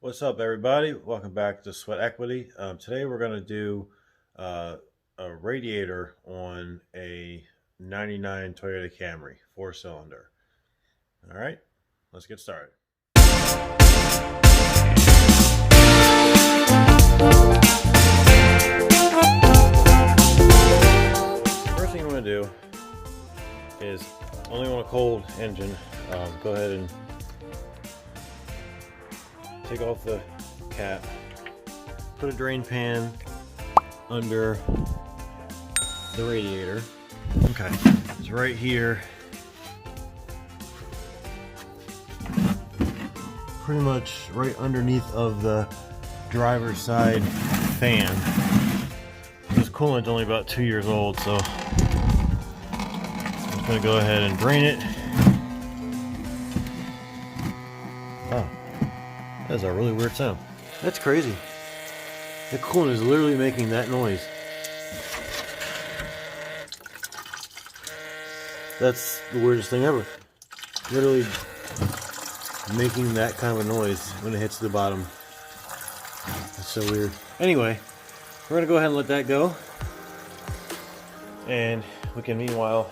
What's up, everybody? Welcome back to Sweat Equity. Today we're going to do uh, a radiator on a 99 Toyota Camry, 4-cylinder. All right, let's get started. First thing I'm going to do is, only on a cold engine, go ahead and take off the cap, put a drain pan under the radiator. Okay, it's right here, pretty much right underneath of the driver's side fan. This coolant's only about 2 years old, so I'm just gonna go ahead and drain it. Oh, that's a really weird sound. That's crazy. The coolant is literally making that noise. That's the weirdest thing ever. Literally making that kind of a noise when it hits the bottom. That's so weird. Anyway, we're gonna go ahead and let that go. And we can meanwhile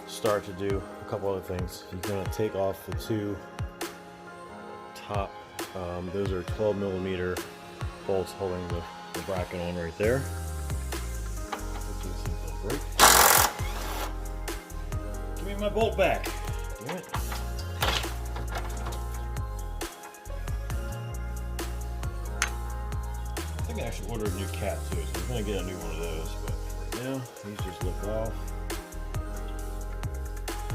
start to do a couple other things. You're gonna take off the two top, those are 12mm bolts holding the bracket on right there. Give me my bolt back. Damn it. I think I actually ordered a new cap too, so we're gonna get a new one of those. But right now, these just lift off.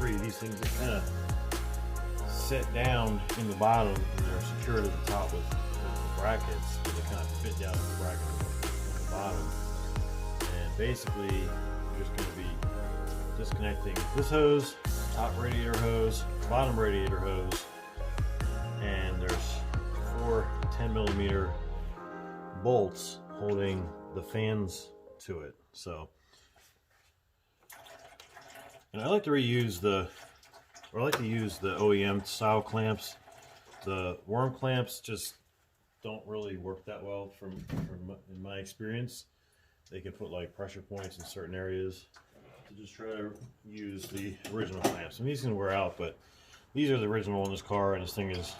These things are kind of set down in the bottom, and they're secured at the top with the brackets, so they kind of fit down in the bracket on the bottom. And basically, we're just going to be disconnecting this hose, top radiator hose, bottom radiator hose, and there's 4 10mm bolts holding the fans to it. So, and I like to use the OEM style clamps. The worm clamps just don't really work that well in my experience. They can put like pressure points in certain areas. To just try to use the original clamps. And these can wear out, but these are the original in this car, and this thing is,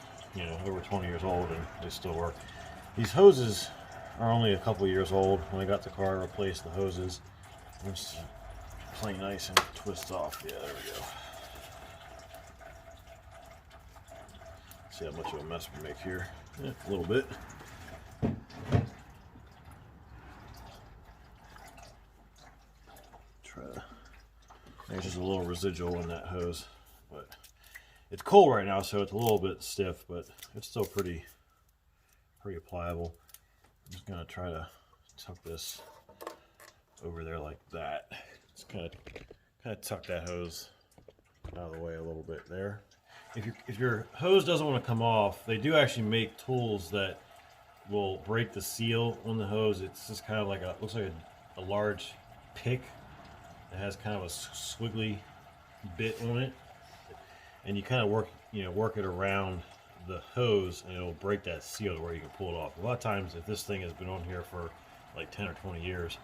over 20 years old and they still work. These hoses are only a couple years old. When I got the car, I replaced the hoses. Just play nice and twist off. Yeah, there we go. See how much of a mess we make here. Yeah, a little bit. There's just a little residual in that hose, but it's cold right now, so it's a little bit stiff, but it's still pretty pliable. I'm just gonna try to tuck this over there like that. Just kind of tuck that hose out of the way a little bit there. If your hose doesn't want to come off, they do actually make tools that will break the seal on the hose. It's just kind of like looks like a large pick. It has kind of a squiggly bit on it, and you kind of work it around the hose, and it'll break that seal to where you can pull it off. A lot of times, if this thing has been on here for like 10 or 20 years,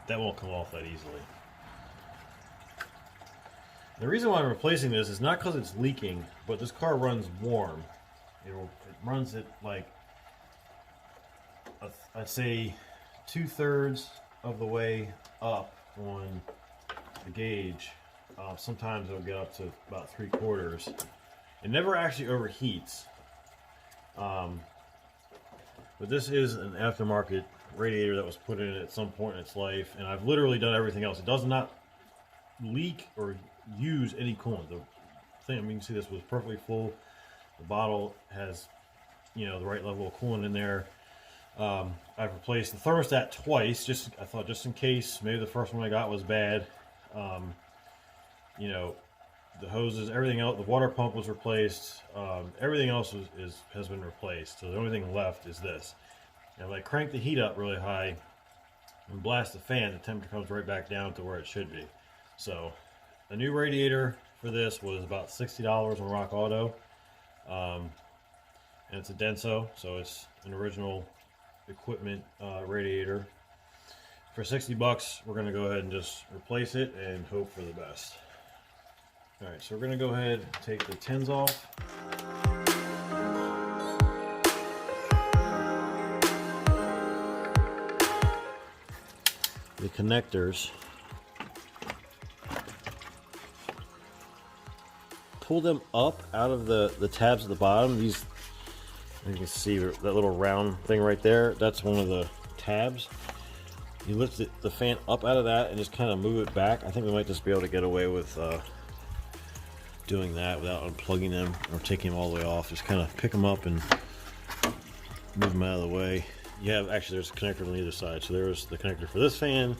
that won't come off that easily. The reason why I'm replacing this is not because it's leaking, but this car runs warm. It runs it like, I'd say 2/3 of the way up on the gauge. Sometimes it'll get up to about 3/4. It never actually overheats. But this is an aftermarket radiator that was put in at some point in its life, and I've literally done everything else. It does not leak or use any coolant. The thing, you can see this was perfectly full. The bottle has, the right level of coolant in there. I've replaced the thermostat twice. I thought just in case. Maybe the first one I got was bad. The hoses, everything else, the water pump was replaced. Everything else has been replaced. So the only thing left is this. And if I crank the heat up really high and blast the fan, the temperature comes right back down to where it should be. So the new radiator for this was about $60 on Rock Auto. and it's a Denso, so it's an original equipment radiator. For 60 bucks, we're gonna go ahead and just replace it and hope for the best. All right, so we're gonna go ahead and take the tins off. The connectors. Pull them up out of the tabs at the bottom. These, you can see that little round thing right there. That's one of the tabs. You lift the fan up out of that and just kind of move it back. I think we might just be able to get away with doing that without unplugging them or taking them all the way off. Just kind of pick them up and move them out of the way. You have, actually, there's a connector on either side. So there's the connector for this fan,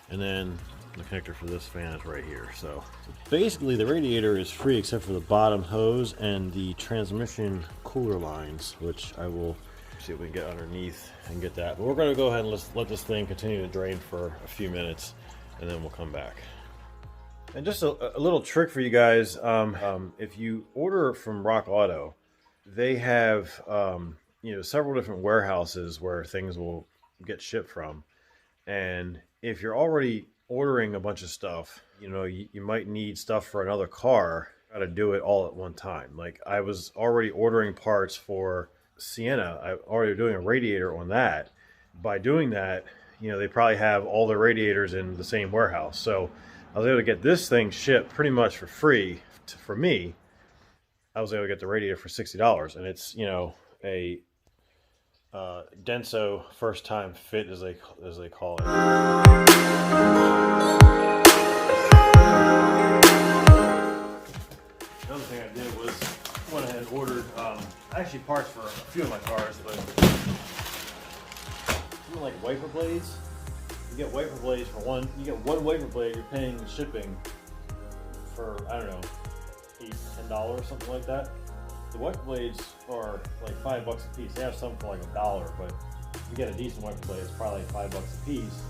and then the connector for this fan is right here. So basically the radiator is free except for the bottom hose and the transmission cooler lines, which I will see if we can get underneath and get that. But we're going to go ahead and let this thing continue to drain for a few minutes, and then we'll come back. And just a little trick for you guys. If you order from Rock Auto, they have several different warehouses where things will get shipped from. And if you're already ordering a bunch of stuff, you might need stuff for another car. Got to do it all at one time. Like, I was already ordering parts for Sienna. I'm already doing a radiator on that. By doing that, they probably have all the radiators in the same warehouse. So I was able to get this thing shipped pretty much for free for me. I was able to get the radiator for $60, and it's a Denso first time fit, as they call it. Another thing I did was went ahead and ordered actually parts for a few of my cars, but something like wiper blades. You get wiper blades for one. You get one wiper blade. You're paying shipping for, I don't know, $8, $10, something like that. The wiper blades are like $5 a piece. They have some for like $1, but you get a decent wiper blade, it's probably like $5 a piece.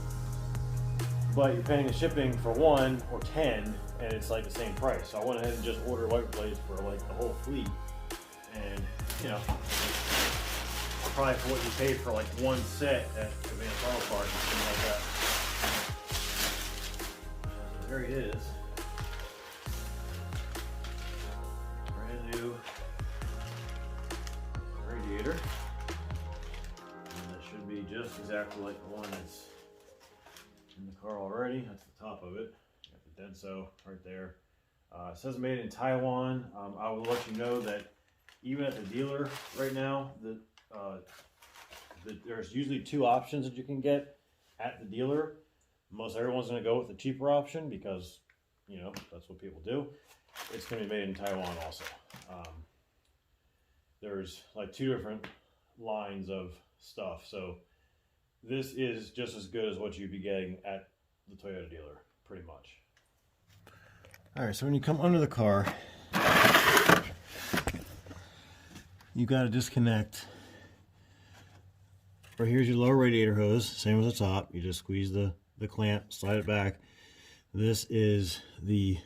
But you're paying the shipping for 1 or 10, and it's like the same price. So I went ahead and just ordered wiper blades for like the whole fleet, and probably for what you paid for like one set at Advanced Auto Parts and something like that. So there it is. Brand new radiator. And that should be just exactly like the one that's in the car already. That's the top of it. Got the Denso right there. It says made in Taiwan. I will let you know that even at the dealer right now, there's usually 2 options that you can get at the dealer. Most everyone's going to go with the cheaper option because, that's what people do. It's going to be made in Taiwan also. There's like 2 different lines of stuff. So this is just as good as what you'd be getting at the Toyota dealer, pretty much. All right, so when you come under the car, you got to disconnect. Right here's your lower radiator hose, same as the top. You just squeeze the clamp, slide it back. This is the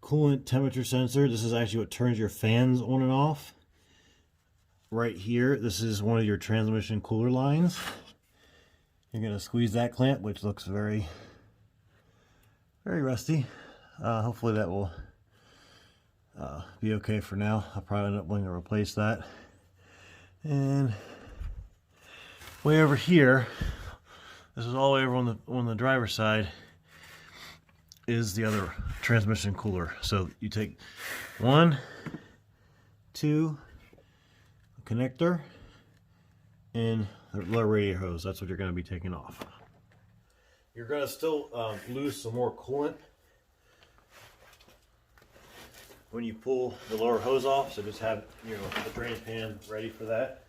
coolant temperature sensor. This is actually what turns your fans on and off. Right here, this is one of your transmission cooler lines. You're going to squeeze that clamp, which looks very, very rusty. Hopefully that will be okay for now. I'll probably end up wanting to replace that. And way over here, this is all the way over on the driver's side, is the other transmission cooler. So you take 1, 2, connector, and the lower radiator hose. That's what you're going to be taking off. You're going to still lose some more coolant when you pull the lower hose off, so just have the drain pan ready for that.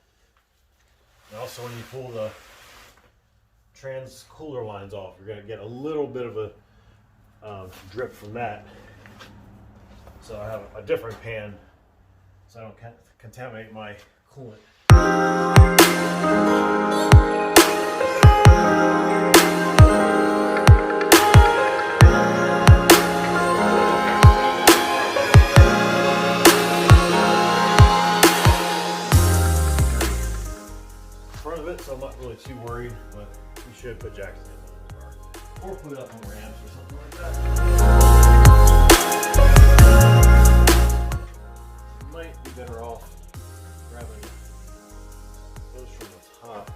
And also when you pull the trans cooler lines off, you're going to get a little bit of a drip from that. So I have a different pan so I don't contaminate my coolant. of it, so I'm not really too worried, but we should put jacks in the car. Or put it up on ramps or something like that. You might be better off grabbing those from the top.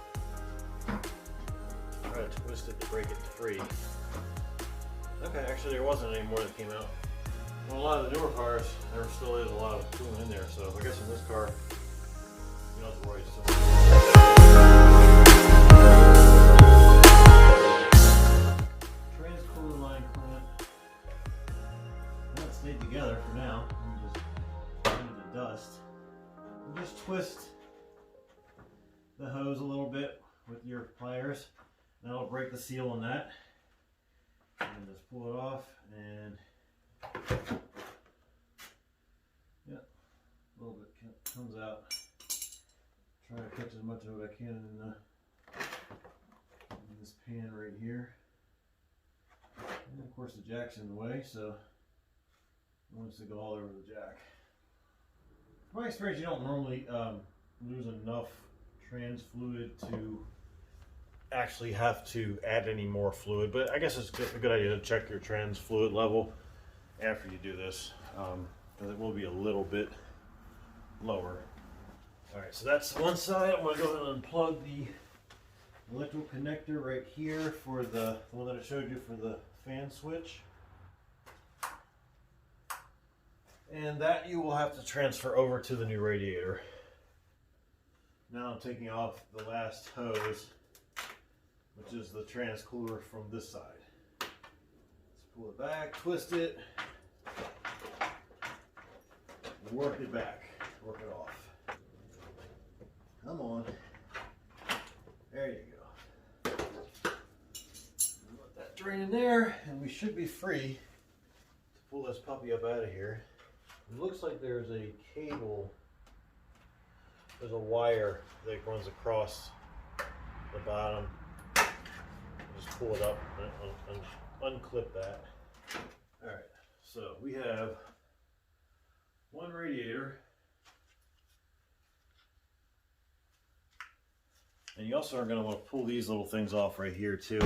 Try to twist it to break it free. Okay, actually there wasn't any more that came out. On a lot of the newer cars, there still is a lot of coolant in there, so I guess in this car, you don't have to worry. Trans-coolant line coolant. That stayed together for now. We just into the dust. You just twist the hose a little bit with your pliers. That'll break the seal on that. And just pull it off and yeah, a little bit comes out. Try to catch as much of it I can in this pan right here. And of course the jack's in the way, so it wants to go all over the jack. From my experience, you don't normally lose enough trans fluid to actually have to add any more fluid, but I guess it's a good idea to check your trans fluid level after you do this, because it will be a little bit lower. Alright, so that's one side. I'm going to go ahead and unplug the electrical connector right here for the one that I showed you for the fan switch. And that you will have to transfer over to the new radiator. Now I'm taking off the last hose, which is the trans cooler from this side. Let's pull it back, twist it, work it back, work it off. Come on. There you go. Let that drain in there, and we should be free to pull this puppy up out of here. It looks like there's a cable, there's a wire that runs across the bottom. Just pull it up and unclip that. Alright, so we have one radiator. And you also are going to want to pull these little things off right here too.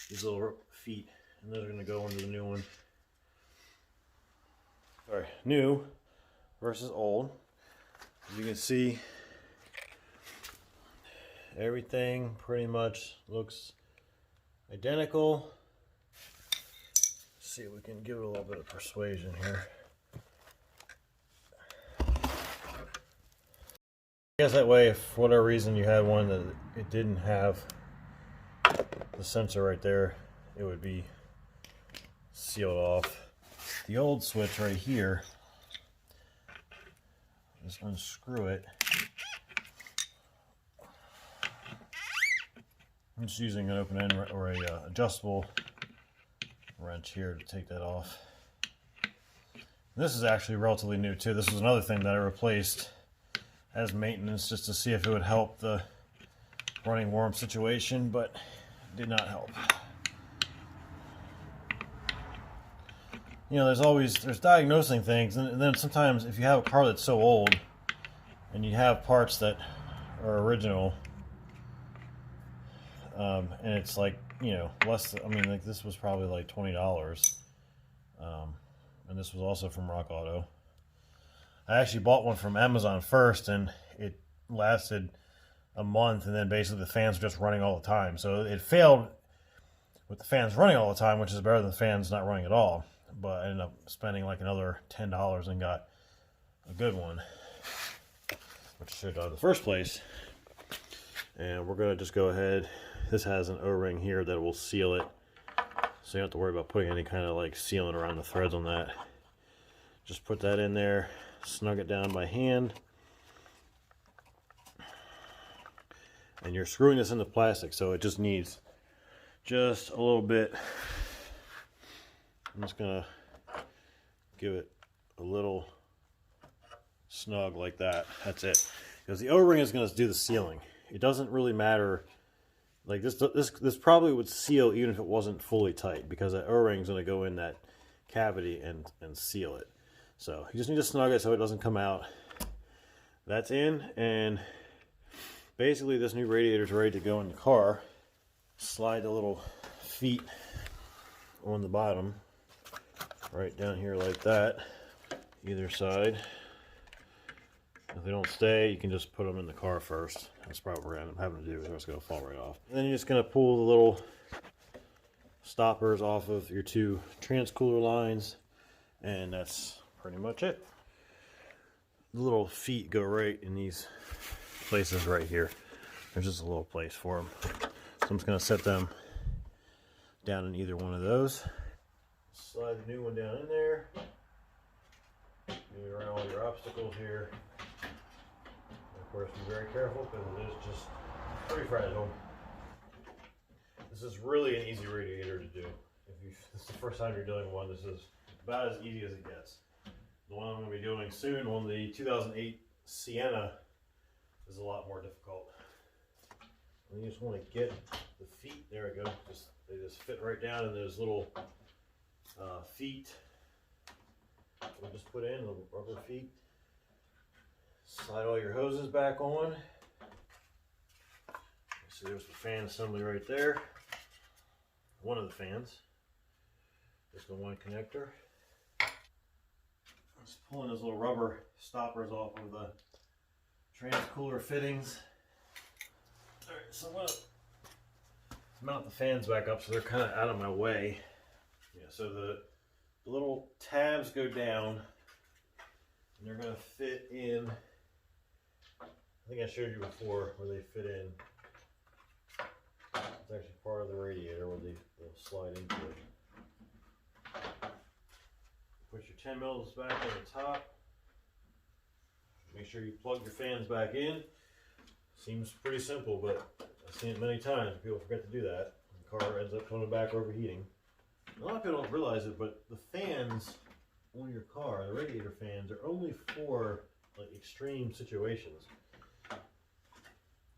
These little feet. And those are going to go into the new one. Sorry, new versus old. As you can see, everything pretty much looks identical. Let's see if we can give it a little bit of persuasion here. I guess that way, if for whatever reason you had one that it didn't have the sensor right there, it would be sealed off. The old switch right here, just unscrew it. I'm just using an open end or a adjustable wrench here to take that off. This is actually relatively new too. This was another thing that I replaced as maintenance just to see if it would help the running warm situation, but it did not help. You know, there's diagnosing things, and then sometimes if you have a car that's so old and you have parts that are original, and it's like, you know, less, I mean, like this was probably like $20, and this was also from Rock Auto. I actually bought one from Amazon first, and it lasted a month, and then basically the fans were just running all the time. So it failed with the fans running all the time, which is better than the fans not running at all. But I ended up spending like another $10 and got a good one, which I should have done in the first place. And we're going to just go ahead. This has an O-ring here that will seal it, so you don't have to worry about putting any kind of like sealant around the threads on that. Just put that in there, snug it down by hand, and you're screwing this into plastic, so it just needs just a little bit. I'm just gonna give it a little snug like that. That's it, because the O-ring is going to do the sealing. It doesn't really matter. Like this probably would seal even if it wasn't fully tight, because that O-ring is going to go in that cavity and seal it. So you just need to snug it so it doesn't come out. That's in, and Basically, this new radiator is ready to go in the car. Slide the little feet on the bottom, right down here like that, either side. If they don't stay, you can just put them in the car first. That's probably what we're going to end up having to do, or it's going to fall right off. And then you're just going to pull the little stoppers off of your two transcooler lines, and that's pretty much it. The little feet go right in these places right here. There's just a little place for them. So I'm just going to set them down in either one of those. Slide the new one down in there. Move around all your obstacles here. Of course, be very careful because it is just pretty fragile. This is really an easy radiator to do. If this is the first time you're doing one, this is about as easy as it gets. The one I'm going to be doing soon on the 2008 Sienna is a lot more difficult. And you just want to get the feet, there we go, they just fit right down in those little feet. We'll just put in the rubber feet. Slide all your hoses back on. So there's the fan assembly right there. One of the fans. Just the one connector. Just pulling those little rubber stoppers off of the transcooler fittings. Alright, so I'm going to mount the fans back up so they're kind of out of my way. Yeah, so the little tabs go down and they're going to fit in. I think I showed you before where they fit in. It's actually part of the radiator where they'll slide into it. Put your 10 mils back on the top. Make sure you plug your fans back in. Seems pretty simple, but I've seen it many times. People forget to do that. The car ends up coming back overheating. A lot of people don't realize it, but the fans on your car, the radiator fans, are only for like extreme situations.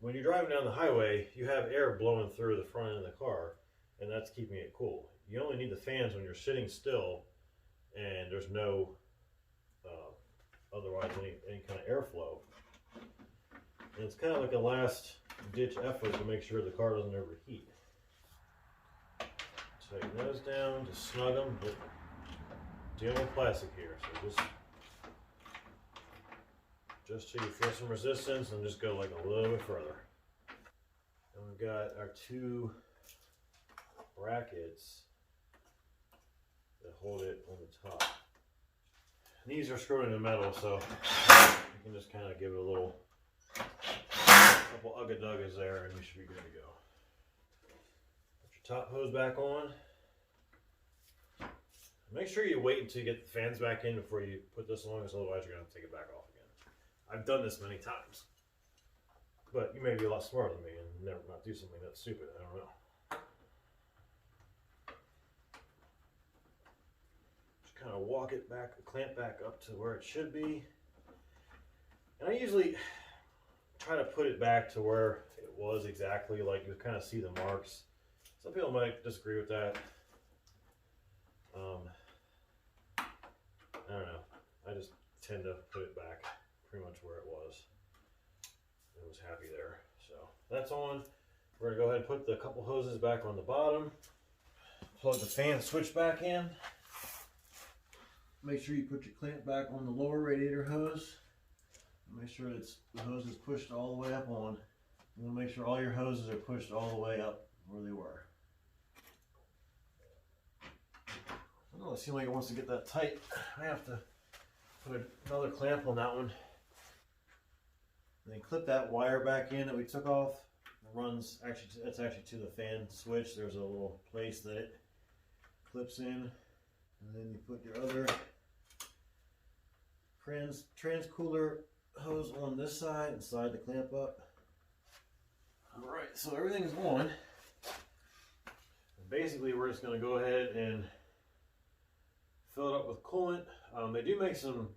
When you're driving down the highway, you have air blowing through the front end of the car, and that's keeping it cool. You only need the fans when you're sitting still and there's no otherwise any kind of airflow. And it's kind of like a last ditch effort to make sure the car doesn't overheat. Tighten those down, just snug them, but dealing with plastic here, so just till you feel some resistance and just go like a little bit further. And we've got our two brackets that hold it on the top. And these are screwed into metal, so you can just kind of give it a little couple ugga-duggas there and you should be good to go. Put your top hose back on. Make sure you wait until you get the fans back in before you put this on, because otherwise you're going to have to take it back off again. I've done this many times, but you may be a lot smarter than me and never not do something that's stupid. I don't know. Just kind of walk it back, clamp back up to where it should be. And I usually try to put it back to where it was exactly, like you kind of see the marks. Some people might disagree with that. I don't know. I just tend to put it back pretty much where it was. I was happy there. So that's on. We're going to go ahead and put the couple hoses back on the bottom. Plug the fan switch back in. Make sure you put your clamp back on the lower radiator hose. Make sure the hose is pushed all the way up on. You want to make sure all your hoses are pushed all the way up where they were. I don't know, it seems like it wants to get that tight. I have to put another clamp on that one. And then clip that wire back in that we took off. It runs, that's actually to the fan switch. There's a little place that it clips in. And then you put your other transcooler hose on this side and slide the clamp up. Alright, so everything is on. And basically we're just going to go ahead and fill it up with coolant. They do make some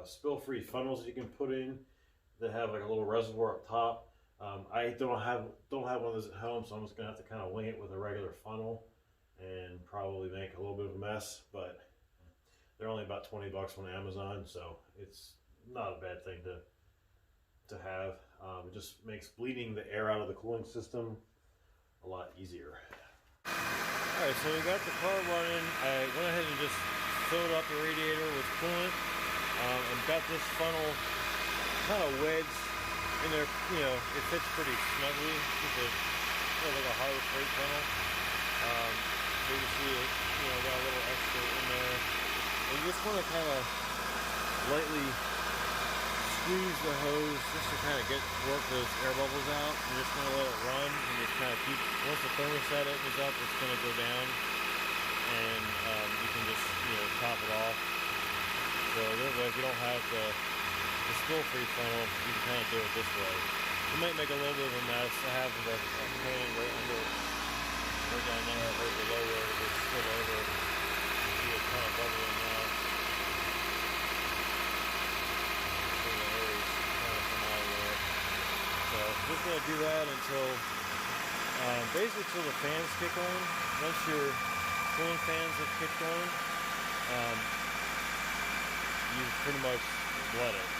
spill-free funnels that you can put in that have like a little reservoir up top. I don't have one of those at home, so I'm just gonna have to kind of wing it with a regular funnel and probably make a little bit of a mess. But they're only about 20 bucks on Amazon, so it's not a bad thing to have. It just makes bleeding the air out of the cooling system a lot easier. Alright, so we got the car running. I went ahead and just filled up the radiator with coolant and got this funnel kind of wedged in there. You know, it fits pretty snugly. It's like a hard freight funnel. So you can see it, you know, got a little extra in there. And you just want to kind of lightly squeeze the hose just to kind of work those air bubbles out. You just want to let it run and just kind of keep, once the thermostat opens up, it's going to go down, and you can just, you know, top it off. So this way, if you don't have the spill-free funnel, you can kind of do it this way. You might make a little bit of a mess. I have a pan right under, right down there, right below where it gets spilled over. See it kind of bubbling now. So just going to do that until, basically until the fans kick on. Once your cooling fans have kicked on, you pretty much let it.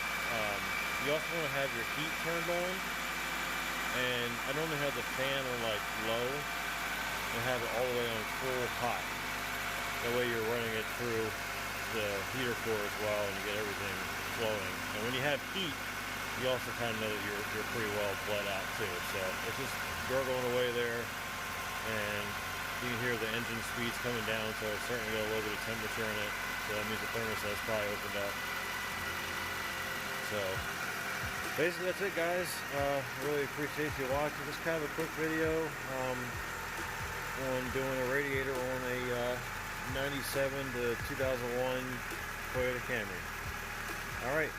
You also want to have your heat turned on, and I normally have the fan on like low and have it all the way on full hot. That way you're running it through the heater core as well, and you get everything flowing. And when you have heat, you also kind of know that you're pretty well bled out too. So it's just gurgling away there, and you can hear the engine speeds coming down, so it's starting to get a little bit of temperature in it. So that means the thermostat's probably opened up. So basically that's it, guys. Really appreciate you watching. Just kind of a quick video on doing a radiator on a 97 to 2001 Toyota Camry. All right.